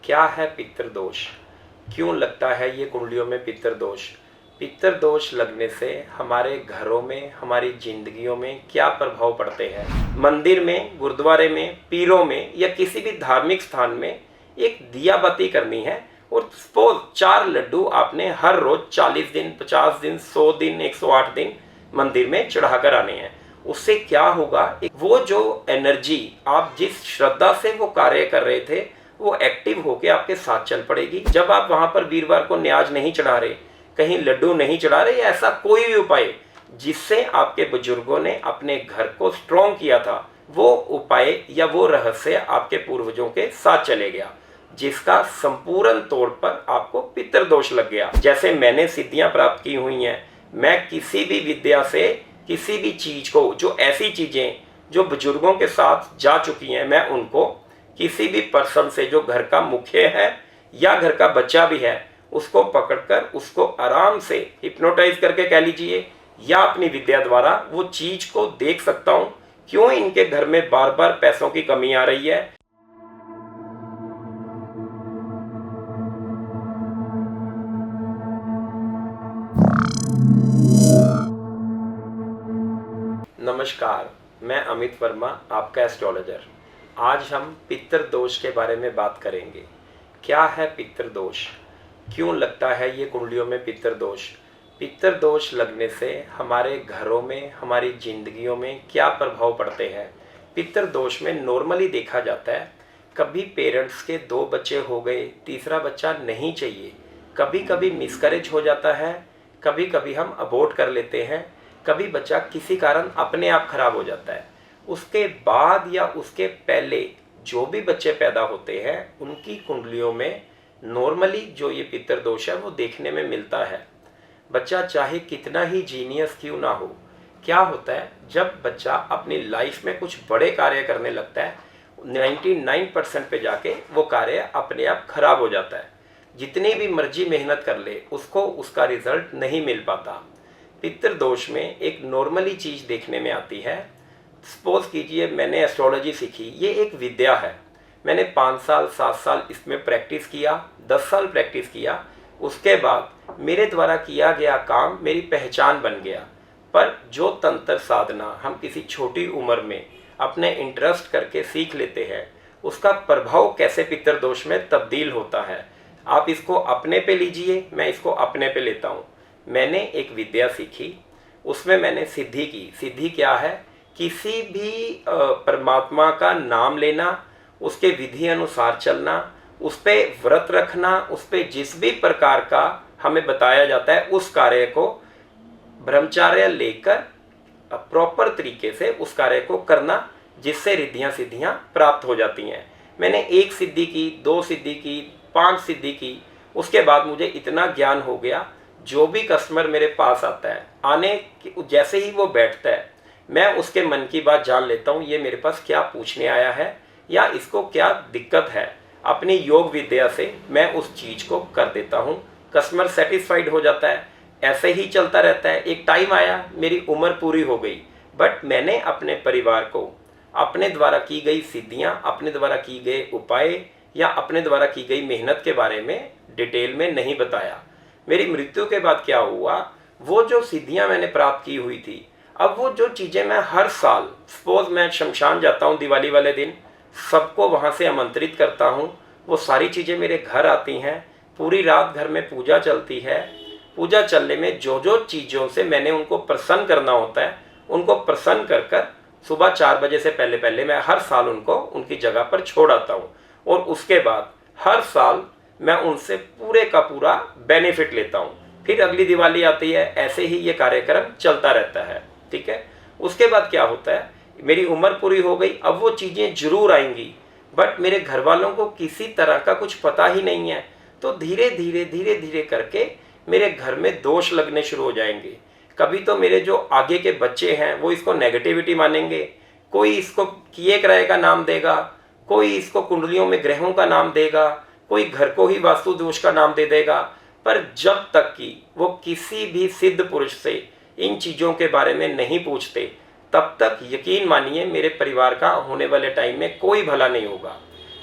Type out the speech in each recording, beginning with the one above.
क्या है पितृदोष? क्यों लगता है ये कुंडलियों में पितृदोष? पितृदोष लगने से हमारे घरों में, हमारी जिंदगियों में क्या प्रभाव पड़ते हैं? मंदिर में, गुरुद्वारे में, पीरों में या किसी भी धार्मिक स्थान में एक दिया बाती करनी है और सपोज 4 लड्डू आपने हर रोज 40 दिन, 50 दिन, 100 दिन, 108 दिन मंदिर में चढ़ाकर आने हैं। उससे क्या होगा, वो जो एनर्जी आप जिस श्रद्धा से वो कार्य कर रहे थे वो एक्टिव होके आपके साथ चल पड़ेगी। जब आप वहां पर वीरवार को न्याज नहीं चढ़ा रहे, कहीं लड्डू नहीं चढ़ा रहे, या ऐसा कोई भी उपाय जिससे आपके बुजुर्गों ने अपने घर को स्ट्रॉन्ग किया था, वो उपाय या वो रहस्य आपके पूर्वजों के साथ चले गया, जिसका संपूर्ण तौर पर आपको पितृदोष लग गया। जैसे मैंने सिद्धियां प्राप्त की हुई हैं, मैं किसी भी विद्या से किसी भी चीज को, जो ऐसी चीजें जो बुजुर्गों के साथ जा चुकी हैं, मैं उनको किसी भी पर्सन से जो घर का मुखिया है या घर का बच्चा भी है, उसको पकड़कर उसको आराम से हिप्नोटाइज करके कह लीजिए, या अपनी विद्या द्वारा वो चीज को देख सकता हूं क्यों इनके घर में बार बार पैसों की कमी आ रही है। नमस्कार, मैं अमित वर्मा, आपका एस्ट्रोलॉजर। आज हम पितृदोष के बारे में बात करेंगे। क्या है पितृदोष? क्यों लगता है ये कुंडलियों में पितृदोष? पितृदोष लगने से हमारे घरों में, हमारी जिंदगियों में क्या प्रभाव पड़ते हैं? पितृदोष में नॉर्मली देखा जाता है, कभी पेरेंट्स के 2 बच्चे हो गए, तीसरा बच्चा नहीं चाहिए, कभी कभी मिसकैरेज हो जाता है, कभी कभी हम अबॉर्ट कर लेते हैं, कभी बच्चा किसी कारण अपने आप खराब हो जाता है। उसके बाद या उसके पहले जो भी बच्चे पैदा होते हैं, उनकी कुंडलियों में नॉर्मली जो ये पितृदोष है वो देखने में मिलता है। बच्चा चाहे कितना ही जीनियस क्यों ना हो, क्या होता है जब बच्चा अपनी लाइफ में कुछ बड़े कार्य करने लगता है, 99% पे जाके वो कार्य अपने आप खराब हो जाता है। जितनी भी मर्जी मेहनत कर ले, उसको उसका रिजल्ट नहीं मिल पाता। पितृदोष में एक नॉर्मली चीज देखने में आती है। सपोज कीजिए मैंने एस्ट्रोलॉजी सीखी, ये एक विद्या है, मैंने 5 साल 7 साल इसमें प्रैक्टिस किया, 10 साल प्रैक्टिस किया, उसके बाद मेरे द्वारा किया गया काम मेरी पहचान बन गया। पर जो तंत्र साधना हम किसी छोटी उम्र में अपने इंटरेस्ट करके सीख लेते हैं, उसका प्रभाव कैसे पितृदोष में तब्दील होता है। आप इसको अपने पे लीजिए, मैं इसको अपने पे लेता हूँ। मैंने एक विद्या सीखी, उसमें मैंने सिद्धि की। सिद्धि क्या है? किसी भी परमात्मा का नाम लेना, उसके विधि अनुसार चलना, उस पर व्रत रखना, उस पर जिस भी प्रकार का हमें बताया जाता है उस कार्य को ब्रह्मचर्य लेकर प्रॉपर तरीके से उस कार्य को करना, जिससे रिद्धियां सिद्धियां प्राप्त हो जाती हैं। मैंने 1 सिद्धि की, 2 सिद्धि की, 5 सिद्धि की। उसके बाद मुझे इतना ज्ञान हो गया, जो भी कस्टमर मेरे पास आता है, जैसे ही वो बैठता है, मैं उसके मन की बात जान लेता हूँ, ये मेरे पास क्या पूछने आया है या इसको क्या दिक्कत है। अपनी योग विद्या से मैं उस चीज को कर देता हूँ, कस्टमर सेटिस्फाइड हो जाता है। ऐसे ही चलता रहता है। एक टाइम आया, मेरी उम्र पूरी हो गई, बट मैंने अपने परिवार को अपने द्वारा की गई सिद्धियां, अपने द्वारा की गए उपाय या अपने द्वारा की गई मेहनत के बारे में डिटेल में नहीं बताया। मेरी मृत्यु के बाद क्या हुआ, वो जो सिद्धियां मैंने प्राप्त की हुई थी, अब वो जो चीजें मैं हर साल, सपोज मैं शमशान जाता हूँ दिवाली वाले दिन, सबको वहां से आमंत्रित करता हूँ, वो सारी चीजें मेरे घर आती हैं, पूरी रात घर में पूजा चलती है। पूजा चलने में जो जो चीजों से मैंने उनको प्रसन्न करना होता है, उनको प्रसन्न कर कर सुबह 4 बजे से पहले पहले मैं हर साल उनको उनकी जगह पर छोड़ आता हूँ। और उसके बाद हर साल मैं उनसे पूरे का पूरा बेनिफिट लेता हूँ। फिर अगली दिवाली आती है, ऐसे ही ये कार्यक्रम चलता रहता है। ठीक है। उसके बाद क्या होता है, मेरी उम्र पूरी हो गई, अब वो चीजें जरूर आएंगी, बट मेरे घर वालों को किसी तरह का कुछ पता ही नहीं है। तो धीरे धीरे करके मेरे घर में दोष लगने शुरू हो जाएंगे। कभी तो मेरे जो आगे के बच्चे हैं वो इसको नेगेटिविटी मानेंगे, कोई इसको किए ग्रह का नाम देगा, कोई इसको कुंडलियों में ग्रहों का नाम देगा, कोई घर को ही वास्तु दोष का नाम दे देगा। पर जब तक कि वो किसी भी सिद्ध पुरुष से इन चीजों के बारे में नहीं पूछते, तब तक यकीन मानिए मेरे परिवार का होने वाले टाइम में कोई भला नहीं होगा।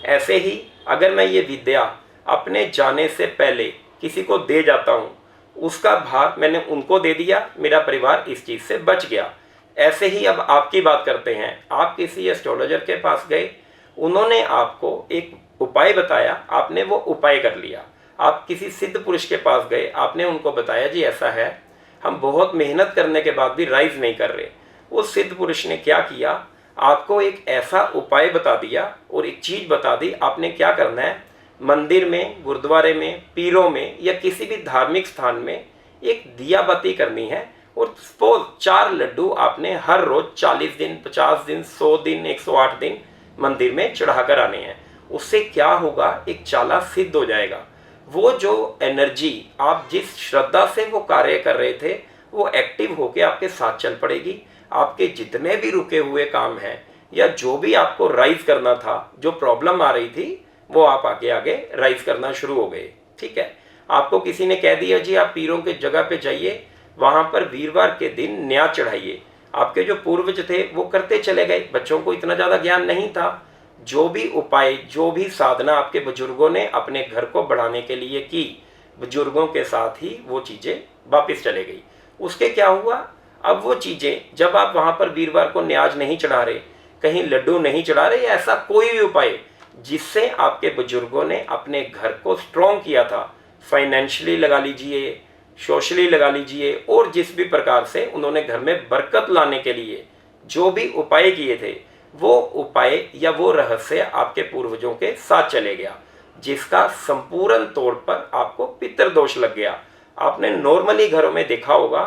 ऐसे ही अगर मैं ये विद्या अपने जाने से पहले किसी को दे जाता हूँ, उसका भार मैंने उनको दे दिया, मेरा परिवार इस चीज़ से बच गया। ऐसे ही अब आपकी बात करते हैं। आप किसी एस्ट्रोलॉजर के पास गए, उन्होंने आपको एक उपाय बताया, आपने वो उपाय कर लिया। आप किसी सिद्ध पुरुष के पास गए, आपने उनको बताया जी ऐसा है, हम बहुत मेहनत करने के बाद भी राइज नहीं कर रहे। उस सिद्ध पुरुष ने क्या किया, आपको एक ऐसा उपाय बता दिया और एक चीज़ बता दी, आपने क्या करना है, मंदिर में, गुरुद्वारे में, पीरों में या किसी भी धार्मिक स्थान में एक दिया बाती करनी है और सपोज 4 लड्डू आपने हर रोज 40 दिन, 50 दिन, 100 दिन, 108 दिन मंदिर में चढ़ाकर आने हैं। उससे क्या होगा, एक चाला सिद्ध हो जाएगा। वो जो एनर्जी, आप जिस श्रद्धा से वो कार्य कर रहे थे, वो एक्टिव होके आपके साथ चल पड़ेगी। आपके जितने भी रुके हुए काम हैं या जो भी आपको राइज करना था, जो प्रॉब्लम आ रही थी, वो आप आगे आगे राइज करना शुरू हो गए। ठीक है, आपको किसी ने कह दिया जी आप पीरों के जगह पे जाइए, वहां पर वीरवार के दिन न्याज चढ़ाइए। आपके जो पूर्वज थे वो करते चले गए, बच्चों को इतना ज़्यादा ज्ञान नहीं था। जो भी उपाय, जो भी साधना आपके बुजुर्गों ने अपने घर को बढ़ाने के लिए की, बुजुर्गों के साथ ही वो चीज़ें वापस चले गई। उसके क्या हुआ, अब वो चीज़ें जब आप वहाँ पर वीरवार को न्याज नहीं चढ़ा रहे, कहीं लड्डू नहीं चढ़ा रहे, ऐसा कोई भी उपाय जिससे आपके बुजुर्गों ने अपने घर को स्ट्रॉन्ग किया था, फाइनेंशियली लगा लीजिए, सोशली लगा लीजिए, और जिस भी प्रकार से उन्होंने घर में बरकत लाने के लिए जो भी उपाय किए थे, वो उपाय या वो रहस्य आपके पूर्वजों के साथ चले गया, जिसका संपूर्ण तौर पर आपको पितृदोष लग गया। आपने नॉर्मली घरों में देखा होगा,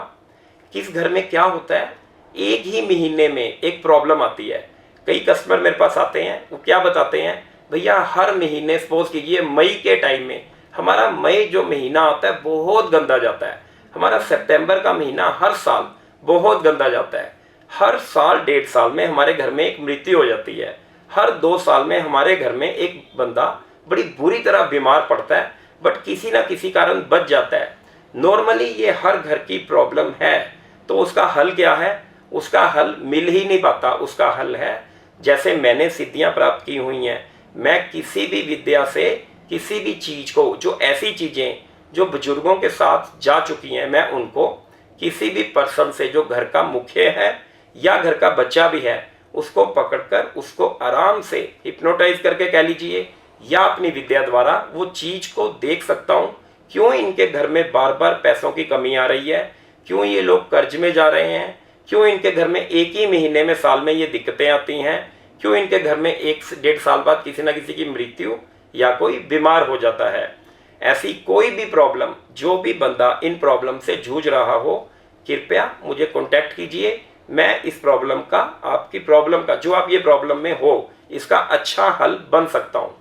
किस घर में क्या होता है, एक ही महीने में एक प्रॉब्लम आती है। कई कस्टमर मेरे पास आते हैं, वो क्या बताते हैं, भैया हर महीने सपोज कीजिए मई के टाइम में हमारा मई जो महीना आता है बहुत गंदा जाता है, हमारा सितंबर का महीना हर साल बहुत गंदा जाता है, हर साल 1.5 साल में हमारे घर में एक मृत्यु हो जाती है, हर 2 साल में हमारे घर में एक बंदा बड़ी बुरी तरह बीमार पड़ता है, बट किसी ना किसी कारण बच जाता है। नॉर्मली ये हर घर की प्रॉब्लम है। तो उसका हल क्या है, उसका हल मिल ही नहीं पाता। उसका हल है, जैसे मैंने सिद्धियां प्राप्त की हुई हैं, मैं किसी भी विद्या से किसी भी चीज़ को, जो ऐसी चीज़ें जो बुजुर्गों के साथ जा चुकी हैं, मैं उनको किसी भी पर्सन से जो घर का मुखिया है या घर का बच्चा भी है, उसको पकड़कर उसको आराम से हिप्नोटाइज करके कह लीजिए, या अपनी विद्या द्वारा वो चीज़ को देख सकता हूँ, क्यों इनके घर में बार बार पैसों की कमी आ रही है, क्यों ये लोग कर्ज में जा रहे हैं, क्यों इनके घर में एक ही महीने में साल में ये दिक्कतें आती हैं, क्यों इनके घर में 1-1.5 साल बाद किसी ना किसी की मृत्यु या कोई बीमार हो जाता है। ऐसी कोई भी प्रॉब्लम, जो भी बंदा इन प्रॉब्लम से जूझ रहा हो, कृपया मुझे कॉन्टैक्ट कीजिए। मैं इस प्रॉब्लम का, आपकी प्रॉब्लम का, जो आप ये प्रॉब्लम में हो, इसका अच्छा हल बन सकता हूँ।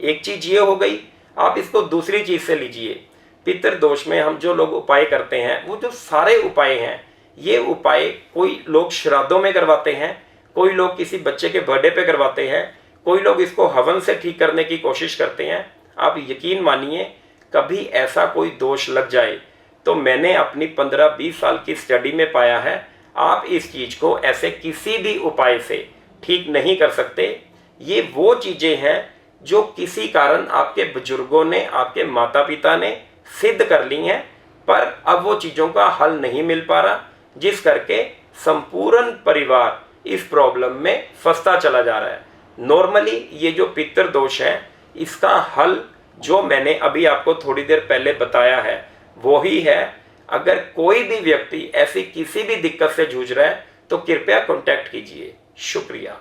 एक चीज़ ये हो गई, आप इसको दूसरी चीज़ से लीजिए। पितृदोष में हम जो लोग उपाय करते हैं, वो जो सारे उपाय हैं, ये उपाय कोई लोग श्राद्धों में करवाते हैं, कोई लोग किसी बच्चे के बर्थडे पे करवाते हैं, कोई लोग इसको हवन से ठीक करने की कोशिश करते हैं। आप यकीन मानिए, कभी ऐसा कोई दोष लग जाए तो मैंने अपनी 15-20 साल की स्टडी में पाया है, आप इस चीज़ को ऐसे किसी भी उपाय से ठीक नहीं कर सकते। ये वो चीज़ें हैं जो किसी कारण आपके बुजुर्गों ने, आपके माता पिता ने सिद्ध कर ली हैं, पर अब वो चीज़ों का हल नहीं मिल पा रहा, जिस करके संपूर्ण परिवार इस प्रॉब्लम में फंसता चला जा रहा है। नॉर्मली ये जो पितृदोष है, इसका हल जो मैंने अभी आपको थोड़ी देर पहले बताया है वो ही है। अगर कोई भी व्यक्ति ऐसी किसी भी दिक्कत से जूझ रहा है तो कृपया कॉन्टैक्ट कीजिए। शुक्रिया।